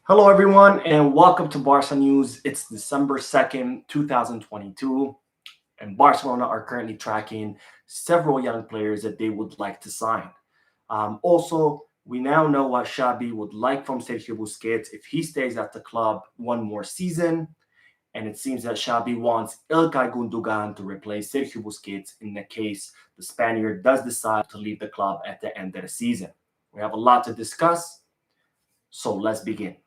Hello, everyone, and welcome to Barca News. It's December 2nd, 2022, and Barcelona are currently tracking several young players that they would like to sign. Also, we now know what Xavi would like from Sergio Busquets if he stays at the club one more season, and it seems that Xavi wants Ilkay Gundogan to replace Sergio Busquets in the case the Spaniard does decide to leave the club at the end of the season. We have a lot to discuss, so let's begin.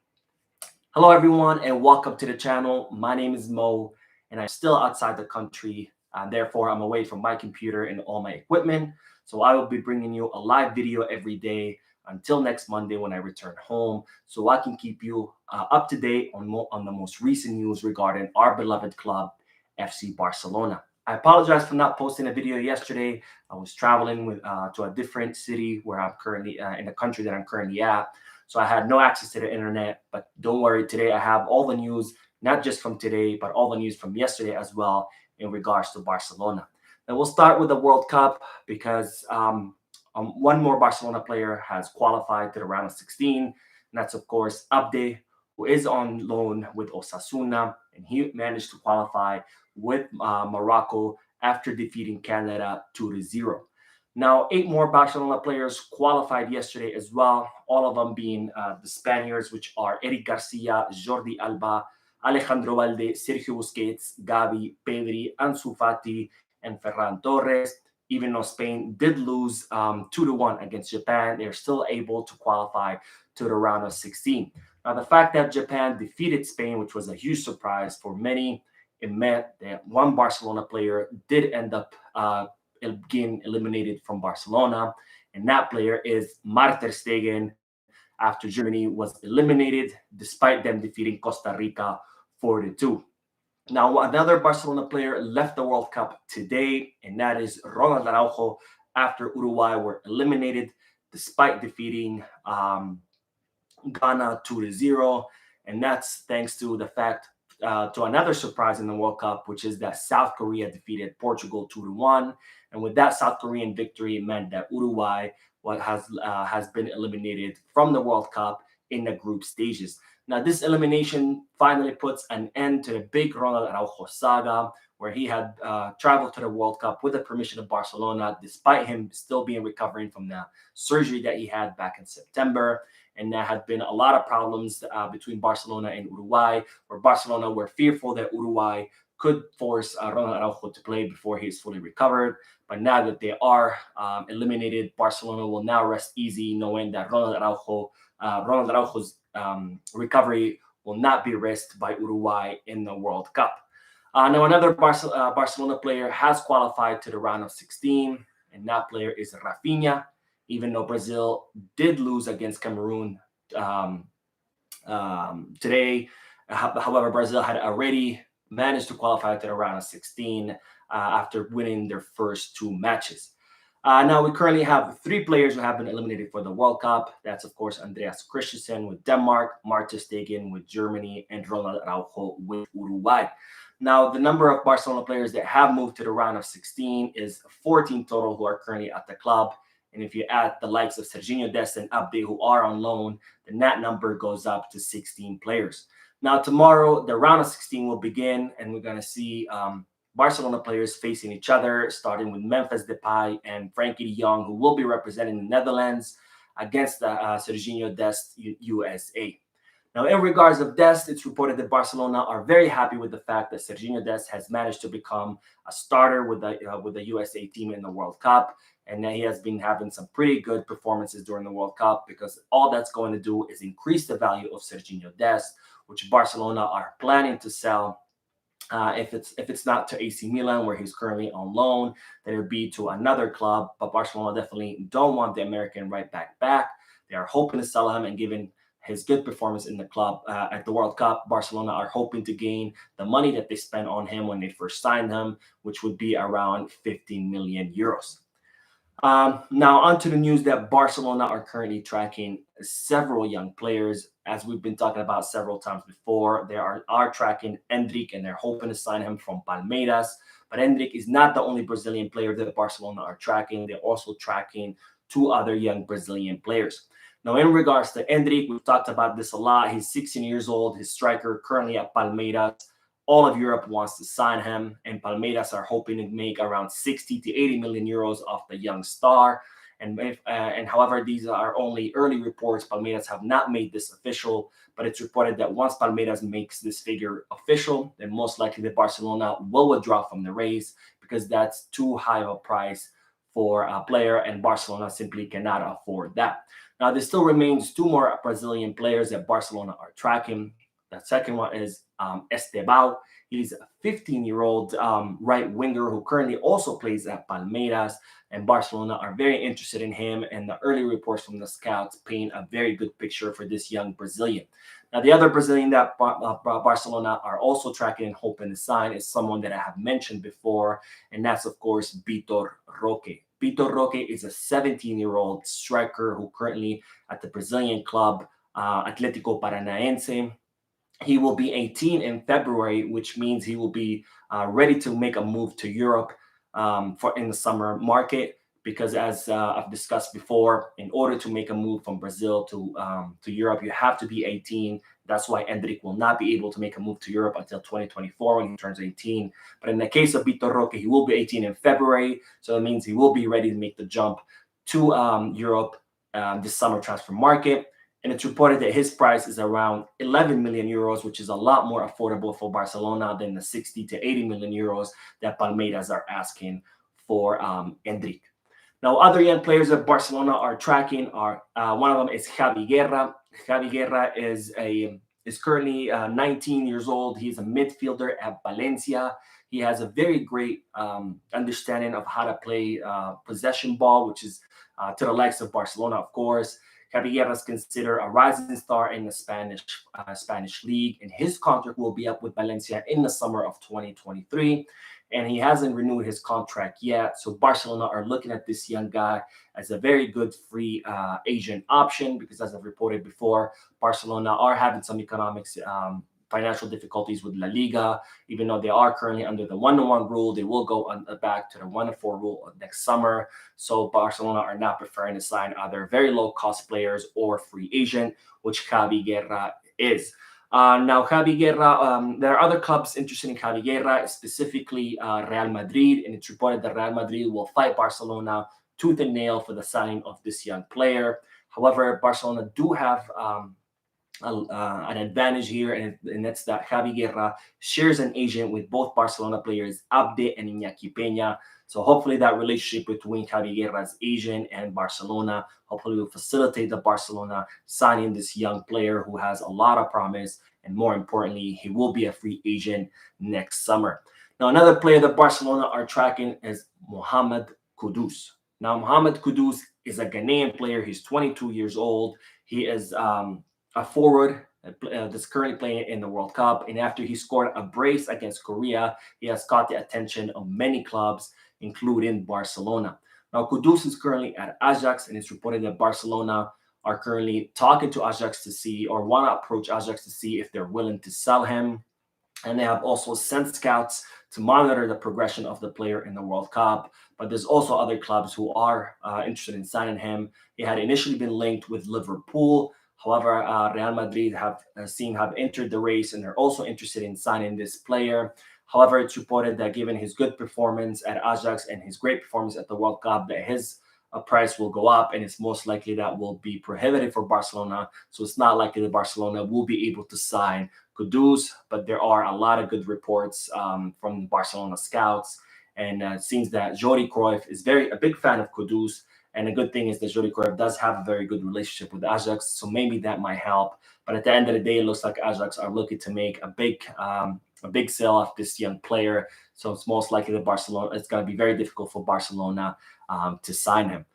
Hello, everyone, and welcome to the channel. My name is Mo, and I'm still outside the country. Therefore, I'm away from my computer and all my equipment. So I will be bringing you a live video every day until next Monday when I return home, so I can keep you up to date on the most recent news regarding our beloved club, FC Barcelona. I apologize for not posting a video yesterday. I was traveling to a different city where I'm currently in the country that I'm currently at. So I had no access to the internet, but don't worry, today I have all the news, not just from today, but all the news from yesterday as well in regards to Barcelona. Now we'll start with the World Cup because one more Barcelona player has qualified to the round of 16, and that's of course Abde, who is on loan with Osasuna, and he managed to qualify with Morocco after defeating Canada 2-0. Now, eight more Barcelona players qualified yesterday as well, all of them being the Spaniards, which are Eric Garcia, Jordi Alba, Alejandro Valde, Sergio Busquets, Gavi, Pedri, Ansu Fati, and Ferran Torres. Even though Spain did lose 2-1 against Japan, they're still able to qualify to the round of 16. Now, the fact that Japan defeated Spain, which was a huge surprise for many, it meant that one Barcelona player did end up getting eliminated from Barcelona, and that player is Ter Stegen after Germany was eliminated despite them defeating Costa Rica 4-2. Now, another Barcelona player left the World Cup today, and that is Ronald Araujo after Uruguay were eliminated despite defeating Ghana 2-0. And that's thanks to the fact to another surprise in the World Cup, which is that South Korea defeated Portugal 2-1. And with that South Korean victory, it meant that Uruguay has been eliminated from the World Cup in the group stages. Now, this elimination finally puts an end to the big Ronald Araujo saga, where he had traveled to the World Cup with the permission of Barcelona, despite him still being recovering from the surgery that he had back in September. And there had been a lot of problems between Barcelona and Uruguay, where Barcelona were fearful that Uruguay could force Ronald Araujo to play before he is fully recovered. But now that they are eliminated, Barcelona will now rest easy knowing that Ronald Araujo's recovery will not be risked by Uruguay in the World Cup. Now, another Barcelona player has qualified to the round of 16, and that player is Rafinha. Even though Brazil did lose against Cameroon today, however, Brazil had already managed to qualify to the round of 16 after winning their first two matches. Now, we currently have three players who have been eliminated for the World Cup. That's, of course, Andreas Christensen with Denmark, Ter Stegen with Germany, and Ronald Araujo with Uruguay. Now, the number of Barcelona players that have moved to the round of 16 is 14 total who are currently at the club. And if you add the likes of Serginho Dest and Abde who are on loan, then that number goes up to 16 players. Now, tomorrow, the round of 16 will begin, and we're going to see Barcelona players facing each other, starting with Memphis Depay and Frankie de Jong, who will be representing the Netherlands against Serginho Dest USA. Now, in regards of Dest, it's reported that Barcelona are very happy with the fact that Serginho Dest has managed to become a starter with the USA team in the World Cup, and that he has been having some pretty good performances during the World Cup, because all that's going to do is increase the value of Serginho Dest, which Barcelona are planning to sell. If it's not to AC Milan, where he's currently on loan, then it would be to another club. But Barcelona definitely don't want the American right back. They are hoping to sell him, and given his good performance in the club at the World Cup, Barcelona are hoping to gain the money that they spent on him when they first signed him, which would be around 15 million euros. Now, on to the news that Barcelona are currently tracking several young players. As we've been talking about several times before, they are tracking Endrick, and they're hoping to sign him from Palmeiras. But Endrick is not the only Brazilian player that Barcelona are tracking. They're also tracking two other young Brazilian players. Now, in regards to Endrick, we've talked about this a lot. He's 16 years old. His striker currently at Palmeiras. All of Europe wants to sign him, and Palmeiras are hoping to make around 60 to 80 million euros off the young star. And however, these are only early reports. Palmeiras have not made this official, but it's reported that once Palmeiras makes this figure official, then most likely the Barcelona will withdraw from the race because that's too high of a price for a player, and Barcelona simply cannot afford that. Now, there still remains two more Brazilian players that Barcelona are tracking. The second one is Estevao. He's a 15-year-old right winger who currently also plays at Palmeiras, and Barcelona are very interested in him. And the early reports from the scouts paint a very good picture for this young Brazilian. Now, the other Brazilian that Barcelona are also tracking and hoping to sign is someone that I have mentioned before, and that's, of course, Vitor Roque. Vitor Roque is a 17-year-old striker who currently at the Brazilian club Atlético Paranaense. He will be 18 in February, which means he will be ready to make a move to Europe for in the summer market. Because as I've discussed before, in order to make a move from Brazil to Europe, you have to be 18. That's why Endrick will not be able to make a move to Europe until 2024 when he turns 18. But in the case of Vitor Roque, he will be 18 in February. So that means he will be ready to make the jump to Europe this summer transfer market. And it's reported that his price is around 11 million euros, which is a lot more affordable for Barcelona than the 60 to 80 million euros that Palmeiras are asking for Endrick. Now, other young players that Barcelona are tracking are one of them is Javi Guerra. Javi Guerra is currently 19 years old. He's a midfielder at Valencia. He has a very great understanding of how to play possession ball, which is to the likes of Barcelona, of course. Javi Guerra is considered a rising star in the Spanish league, and his contract will be up with Valencia in the summer of 2023. And he hasn't renewed his contract yet. So Barcelona are looking at this young guy as a very good free agent option because, as I've reported before, Barcelona are having some economics financial difficulties with La Liga. Even though they are currently under the 1-1 rule, they will go back to the 1-4 rule next summer. So Barcelona are not preferring to sign either very low-cost players or free agent, which Javi Guerra is. Now, Javi Guerra, there are other clubs interested in Javi Guerra, specifically Real Madrid, and it's reported that Real Madrid will fight Barcelona tooth and nail for the signing of this young player. However, Barcelona do have an advantage here, and that's that Javi Guerra shares an agent with both Barcelona players, Abde and Iñaki Peña. So hopefully that relationship between Javi Guerra's agent and Barcelona hopefully will facilitate the Barcelona signing this young player who has a lot of promise, and more importantly, he will be a free agent next summer. Now, another player that Barcelona are tracking is Mohamed Kudus. Now, Mohamed Kudus is a Ghanaian player. He's 22 years old. He is a forward that's currently playing in the World Cup. And after he scored a brace against Korea, he has caught the attention of many clubs, including Barcelona. Now, Kudus is currently at Ajax, and it's reported that Barcelona are currently talking to Ajax to see, or want to approach Ajax to see if they're willing to sell him. And they have also sent scouts to monitor the progression of the player in the World Cup. But there's also other clubs who are interested in signing him. He had initially been linked with Liverpool. However, Real Madrid have entered the race, and they're also interested in signing this player. However, it's reported that given his good performance at Ajax and his great performance at the World Cup, that his price will go up, and it's most likely that will be prohibitive for Barcelona. So it's not likely that Barcelona will be able to sign Kudus, but there are a lot of good reports from Barcelona scouts, and it seems that Jordi Cruyff is a big fan of Kudus. And the good thing is that Jordi Cruyff does have a very good relationship with Ajax, so maybe that might help. But at the end of the day, it looks like Ajax are looking to make a big sale of this young player. So it's most likely that it's going to be very difficult for Barcelona to sign him.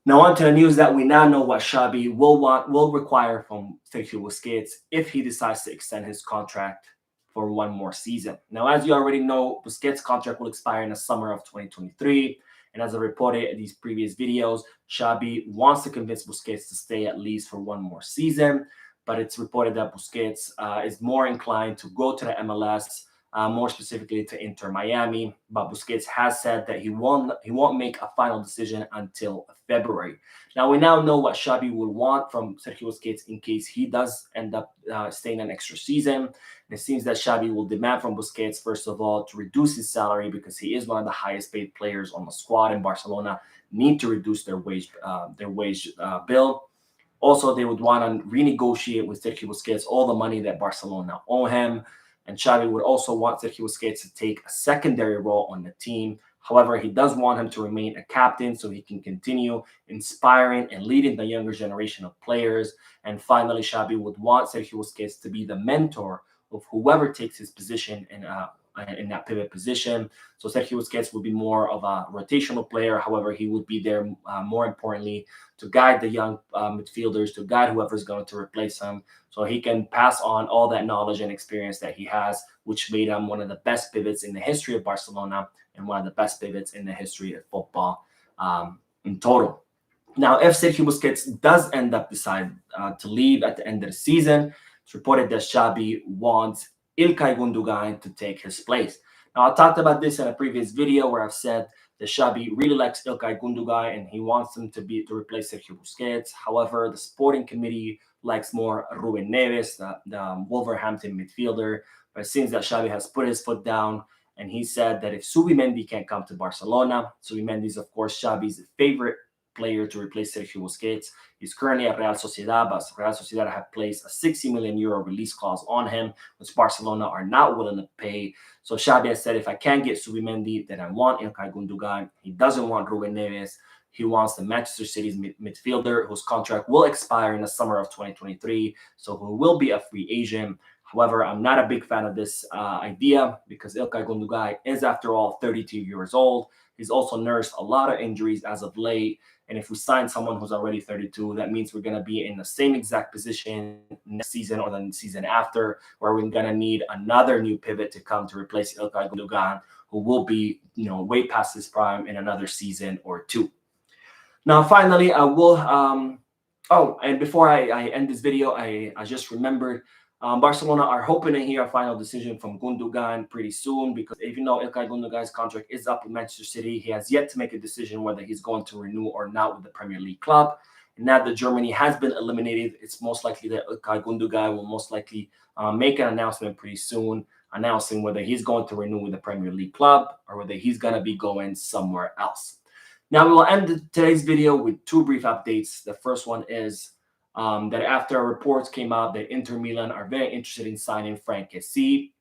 Now, on to the news that we now know what Xavi will require from Sergio Busquets if he decides to extend his contract for one more season. Now, as you already know, Busquets' contract will expire in the summer of 2023. And as I reported in these previous videos, Xavi wants to convince Busquets to stay at least for one more season. But it's reported that Busquets is more inclined to go to the MLS more specifically to Inter Miami. But Busquets has said that he won't make a final decision until February. Now we now know what Xavi will want from Sergio Busquets in case he does end up staying an extra season. And it seems that Xavi will demand from Busquets, first of all, to reduce his salary because he is one of the highest paid players on the squad, and Barcelona need to reduce their wage bill. Also, they would want to renegotiate with Sergio Busquets all the money that Barcelona owe him. And Xavi would also want Sergio Busquets to take a secondary role on the team. However, he does want him to remain a captain so he can continue inspiring and leading the younger generation of players. And finally, Xavi would want Sergio Busquets to be the mentor of whoever takes his position in that pivot position. So Sergio Busquets would be more of a rotational player. However, he would be there more importantly to guide the young midfielders, to guide whoever's going to replace him, so he can pass on all that knowledge and experience that he has, which made him one of the best pivots in the history of Barcelona and one of the best pivots in the history of football in total. Now, if Sergio Busquets does end up deciding to leave at the end of the season, it's reported that Xavi wants Ilkay Gundogan to take his place. Now, I talked about this in a previous video where I've said that Xavi really likes Ilkay Gundogan and he wants him to replace Sergio Busquets. However, the sporting committee likes more Ruben Neves, the Wolverhampton midfielder. But it seems that Xavi has put his foot down and he said that if Subimendi can't come to Barcelona, Subimendi is, of course, Xavi's favorite player to replace Sergio Busquets. He's currently at Real Sociedad, but Real Sociedad have placed a 60 million euro release clause on him, which Barcelona are not willing to pay. So Xavi has said, if I can't get Subimendi, then I want Ilkay Gundogan. He doesn't want Ruben Neves. He wants the Manchester City's midfielder, whose contract will expire in the summer of 2023, so who will be a free agent. However, I'm not a big fan of this idea because Ilkay Gundogan is, after all, 32 years old. He's also nursed a lot of injuries as of late. And if we sign someone who's already 32, that means we're going to be in the same exact position next season or the season after, where we're going to need another new pivot to come to replace Ilkay Gundogan, who will be, way past his prime in another season or two. Now, finally, I will. And before I end this video, I just remembered Barcelona are hoping to hear a final decision from Gundogan pretty soon because even though Ilkay Gundogan's contract is up with Manchester City, he has yet to make a decision whether he's going to renew or not with the Premier League club. And now that Germany has been eliminated, it's most likely that Ilkay Gundogan will most likely make an announcement pretty soon, announcing whether he's going to renew with the Premier League club or whether he's going to be going somewhere else. Now, we will end today's video with two brief updates. The first one is that after reports came out that Inter Milan are very interested in signing Franck Kessie,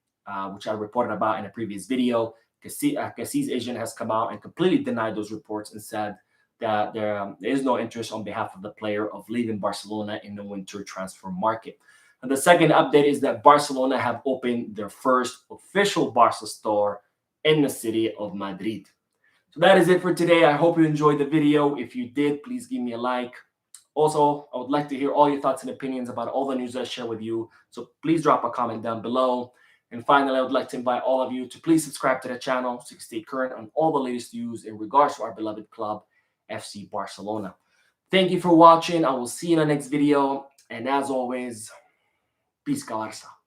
which I reported about in a previous video. Kessie's agent has come out and completely denied those reports and said that there is no interest on behalf of the player of leaving Barcelona in the winter transfer market. And the second update is that Barcelona have opened their first official Barca store in the city of Madrid. So that is it for today. I hope you enjoyed the video. If you did, please give me a like. Also, I would like to hear all your thoughts and opinions about all the news I share with you. So please drop a comment down below. And finally, I would like to invite all of you to please subscribe to the channel so you can stay current on all the latest news in regards to our beloved club, FC Barcelona. Thank you for watching. I will see you in the next video. And as always, peace, Barca.